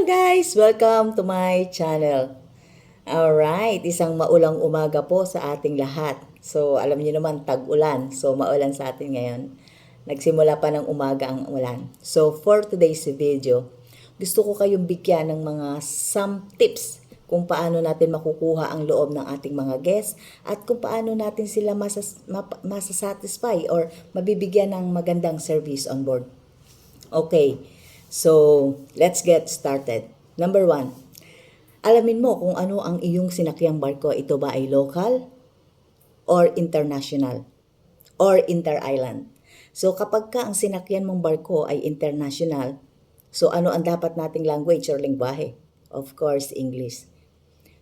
guys! Welcome to my channel. Alright, isang maulang umaga po sa ating lahat. So, alam niyo naman, tag-ulan. So, maulan sa atin ngayon. Nagsimula pa ng umaga ang ulan. So, for today's video, gusto ko kayong bigyan ng mga some tips kung paano natin makukuha ang loob ng ating mga guests at kung paano natin sila masasatisfy or mabibigyan ng magandang service on board. Okay, so let's get started. Number 1, alamin mo kung ano ang iyong sinakyang barko. Ito ba ay local or international or inter-island? So kapag ka ang sinakyan mong barko ay international, so ano ang dapat nating language or lengguwahe? Of course, English.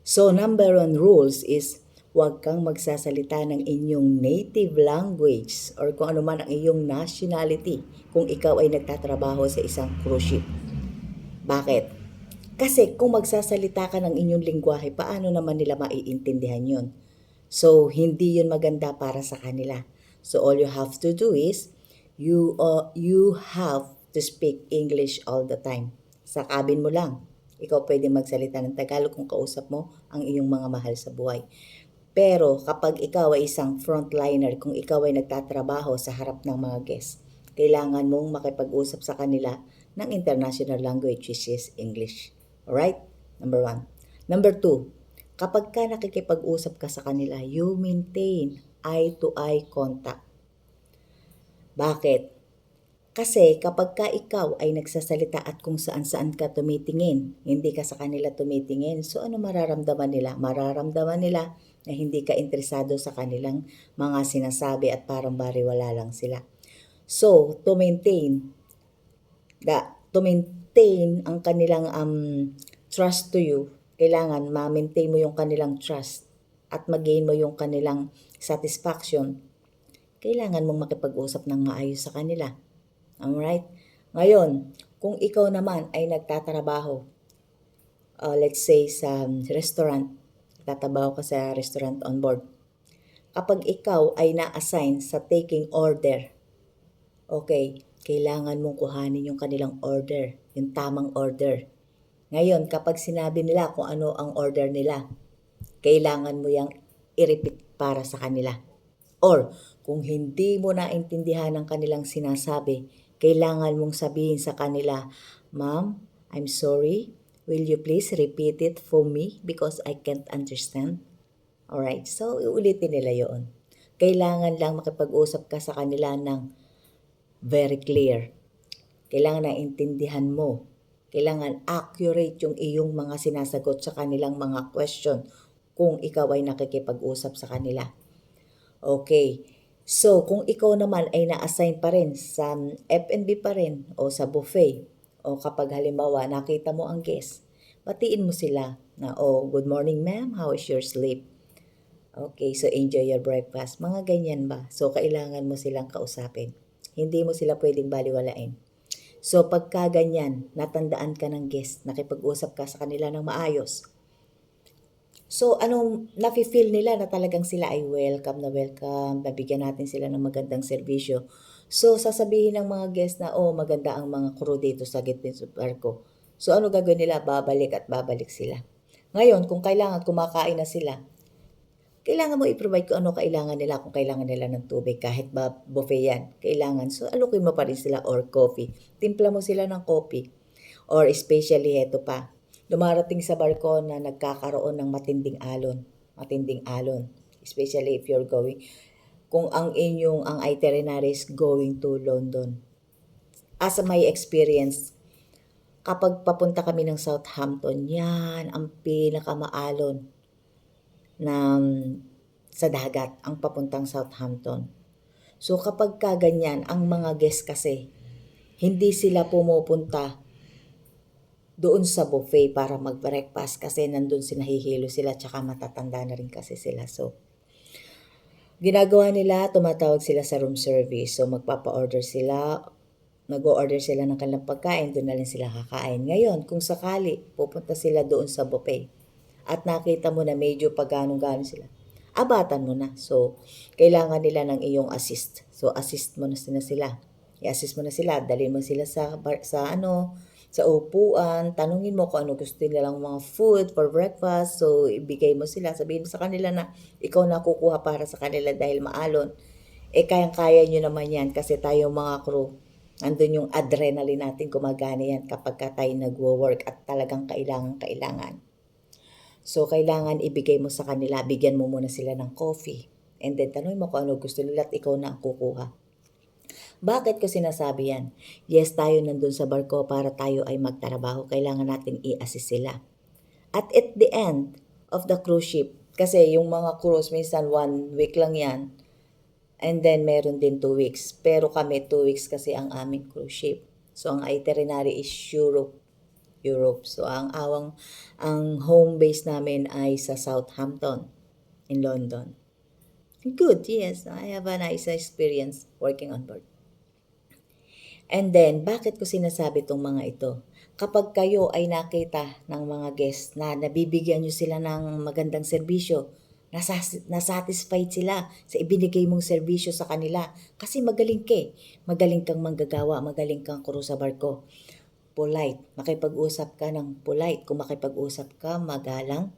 So number 1 rules is huwag kang magsasalita ng inyong native language or kung ano man ang iyong nationality kung ikaw ay nagtatrabaho sa isang cruise ship. Bakit? Kasi kung magsasalita ka ng inyong lengguwahe, paano naman nila maiintindihan yun? So, hindi yun maganda para sa kanila. So, all you have to do is, you have to speak English all the time. Sa cabin mo lang. Ikaw pwede magsalita ng Tagalog kung kausap mo ang iyong mga mahal sa buhay. Pero kapag ikaw ay isang frontliner, kung ikaw ay nagtatrabaho sa harap ng mga guests, kailangan mong makipag-usap sa kanila ng international language, which is English. Alright? Number 1. Number 2, kapag ka nakikipag-usap ka sa kanila, you maintain eye-to-eye contact. Bakit? Kasi kapag ka ikaw ay nagsasalita at kung saan-saan ka tumitingin, hindi ka sa kanila tumitingin, so ano mararamdaman nila? Mararamdaman nila na hindi ka interesado sa kanilang mga sinasabi at parang bariwala lang sila. So, to maintain ang kanilang trust to you, kailangan ma-maintain mo yung kanilang trust at mag-gain mo yung kanilang satisfaction. Kailangan mong makipag-usap ng maayos sa kanila. Alright? Ngayon, kung ikaw naman ay nagtatrabaho, let's say sa restaurant, nagtatrabaho ka sa restaurant on board. Kapag ikaw ay na-assign sa taking order, okay, kailangan mong kuhanin yung kanilang order, yung tamang order. Ngayon, kapag sinabi nila kung ano ang order nila, kailangan mo yang i-repeat para sa kanila. Or, kung hindi mo naintindihan ang kanilang sinasabi, kailangan mong sabihin sa kanila, "Ma'am, I'm sorry. Will you please repeat it for me because I can't understand?" Alright, so uulitin nila yon. Kailangan lang makipag-usap ka sa kanila ng very clear. Kailangan naintindihan mo. Kailangan accurate yung iyong mga sinasagot sa kanilang mga question kung ikaw ay nakikipag-usap sa kanila. Okay. So, kung ikaw naman ay na-assign pa rin sa F&B pa rin o sa buffet o kapag halimbawa nakita mo ang guest, batiin mo sila na, "Oh, good morning ma'am, how is your sleep? Okay, so enjoy your breakfast." Mga ganyan ba? So, kailangan mo silang kausapin. Hindi mo sila pwedeng baliwalain. So, pagka ganyan, natandaan ka ng guest, nakipag-usap ka sa kanila ng maayos. So, anong nafe-feel nila na talagang sila ay welcome, nabigyan natin sila ng magandang serbisyo. So, sasabihin ng mga guests na, "Oh, maganda ang mga crew dito sa gitna sa barko." So, ano gagawin nila? Babalik at babalik sila. Ngayon, kung kailangan kumakain na sila, kailangan mo i-provide kung ano kailangan nila. Kung kailangan nila ng tubig, kahit ba buffet yan, kailangan. So, alokin mo pa rin sila or coffee. Timpla mo sila ng coffee. Or especially, heto pa, dumarating sa barko na nagkakaroon ng matinding alon. Especially if you're going, kung ang itinerary is going to London. As my experience, kapag papunta kami ng Southampton, yan ang pinakamaalon sa dagat, ang papuntang Southampton. So kapag kaganyan, ang mga guests kasi, hindi sila pumupunta doon sa buffet para mag-breakfast kasi nandun nahihilo sila tsaka matatanda na rin kasi sila. So, ginagawa nila, tumatawag sila sa room service. So, magpapa-order sila, nag-o-order sila ng kanilang pagkain, doon na lang sila kakain. Ngayon, kung sakali, pupunta sila doon sa buffet at nakita mo na medyo pagganong-ganon sila, abatan mo na. So, kailangan nila ng iyong assist. So, assist mo na sila. I-assist mo na sila, dalhin mo sila sa sa upuan, tanungin mo kung ano gusto nilang mga food for breakfast. So, ibigay mo sila. Sabihin mo sa kanila na ikaw na kukuha para sa kanila dahil maalon. Kayang-kaya nyo naman yan kasi tayo mga crew, andun yung adrenaline natin, gumagana yan kapag tayo nagwo-work at talagang kailangan. So, kailangan ibigay mo sa kanila, bigyan mo muna sila ng coffee. And then, tanongin mo kung ano gusto nila at ikaw na ang kukuha. Bakit ko sinasabi yan? Yes, tayo nandun sa barko para tayo ay magtrabaho. Kailangan natin i-assist sila. At the end of the cruise ship, kasi yung mga cruise, minsan 1 week lang yan. And then, meron din 2 weeks. Pero kami, 2 weeks kasi ang aming cruise ship. So, ang itinerary is Europe. So, ang home base namin ay sa Southampton in London. Good, yes. I have a nice experience working on board. And then, bakit ko sinasabi itong mga ito? Kapag kayo ay nakita ng mga guests na nabibigyan nyo sila ng magandang serbisyo, nasatisfied sila sa ibinigay mong serbisyo sa kanila kasi magaling ka eh. Magaling kang manggagawa, magaling kang crew sa barko. Polite, makipag-usap ka ng polite. Kung makipag-usap ka, magalang.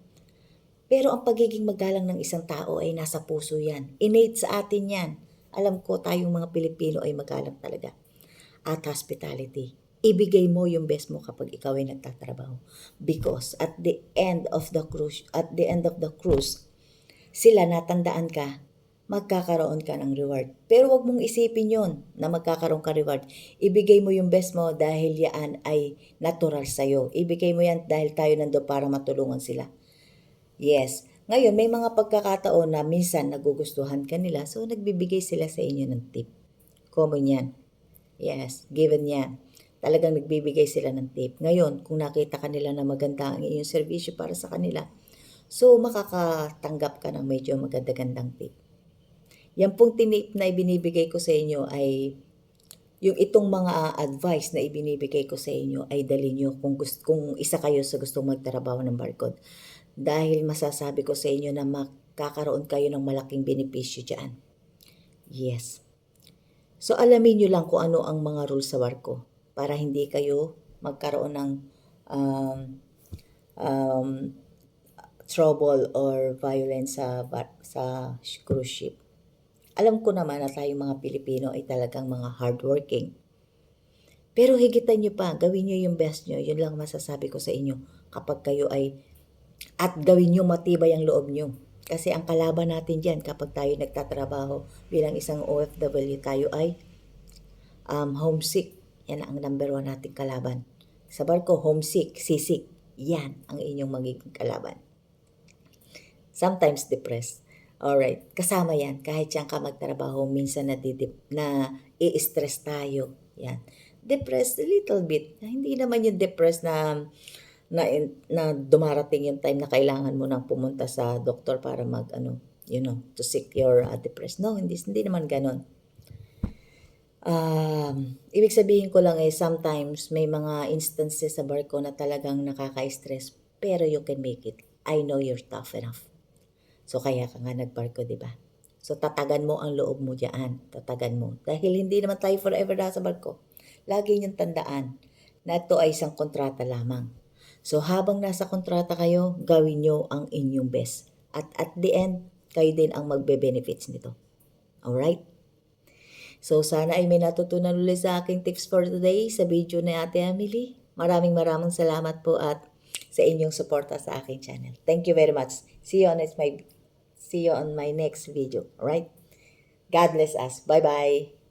Pero ang pagiging magalang ng isang tao ay nasa puso yan. Innate sa atin yan. Alam ko tayong mga Pilipino ay magalang talaga. At hospitality. Ibigay mo yung best mo kapag ikaw ay nagtatrabaho. Because at the end of the cruise, sila natandaan ka, magkakaroon ka ng reward. Pero wag mong isipin yon na magkakaroon ka reward. Ibigay mo yung best mo dahil yan ay natural sa'yo. Ibigay mo yan dahil tayo nando para matulungan sila. Yes. Ngayon, may mga pagkakataon na minsan nagugustuhan ka nila, so nagbibigay sila sa inyo ng tip. Common yan. Yes, given yan. Talagang nagbibigay sila ng tip. Ngayon, kung nakita kanila na maganda ang iyong serbisyo para sa kanila, so makakatanggap ka ng medyo maganda-gandang tip. Yan pong tinip na ibinibigay ko sa inyo ay yung itong mga advice na ibinibigay ko sa inyo ay dali nyo kung isa kayo sa gustong magtrabaho ng barkod. Dahil masasabi ko sa inyo na makakaroon kayo ng malaking benepisyo dyan. Yes. So alamin nyo lang kung ano ang mga rules sa barko para hindi kayo magkaroon ng trouble or violence sa cruise ship. Alam ko naman na tayong mga Pilipino ay talagang mga hardworking. Pero higitan nyo pa, gawin nyo yung best nyo. Yun lang masasabi ko sa inyo kapag kayo ay, at gawin nyo matibay ang loob nyo. Kasi ang kalaban natin dyan kapag tayo nagtatrabaho bilang isang OFW, tayo ay homesick. Yan ang number 1 nating kalaban. Sa barko, homesick, seasick. Yan ang inyong magiging kalaban. Sometimes depressed. Alright, kasama yan. Kahit siyang ka magtrabaho, minsan na i-stress tayo. Yan. Depressed a little bit. Hindi naman yung depressed na dumarating yung time na kailangan mo nang pumunta sa doktor para to seek your depressed. No, hindi naman ganon. Ibig sabihin ko lang sometimes may mga instances sa barko na talagang nakaka-stress, pero you can make it. I know you're tough enough. So, kaya ka nga nagbarko, di ba? So, tatagan mo ang loob mo diyan. Tatagan mo. Dahil hindi naman tayo forever nasa barko. Lagi niyong tandaan na ito ay isang kontrata lamang. So, habang nasa kontrata kayo, gawin niyo ang inyong best. At the end, kayo din ang magbe-benefits nito. Alright? So, sana ay may natutunan ulit sa aking tips for today sa video ni Ate Emily. Maraming salamat po at sa inyong suporta sa aking channel. Thank you very much. See you on my next video. Alright? God bless us. Bye-bye.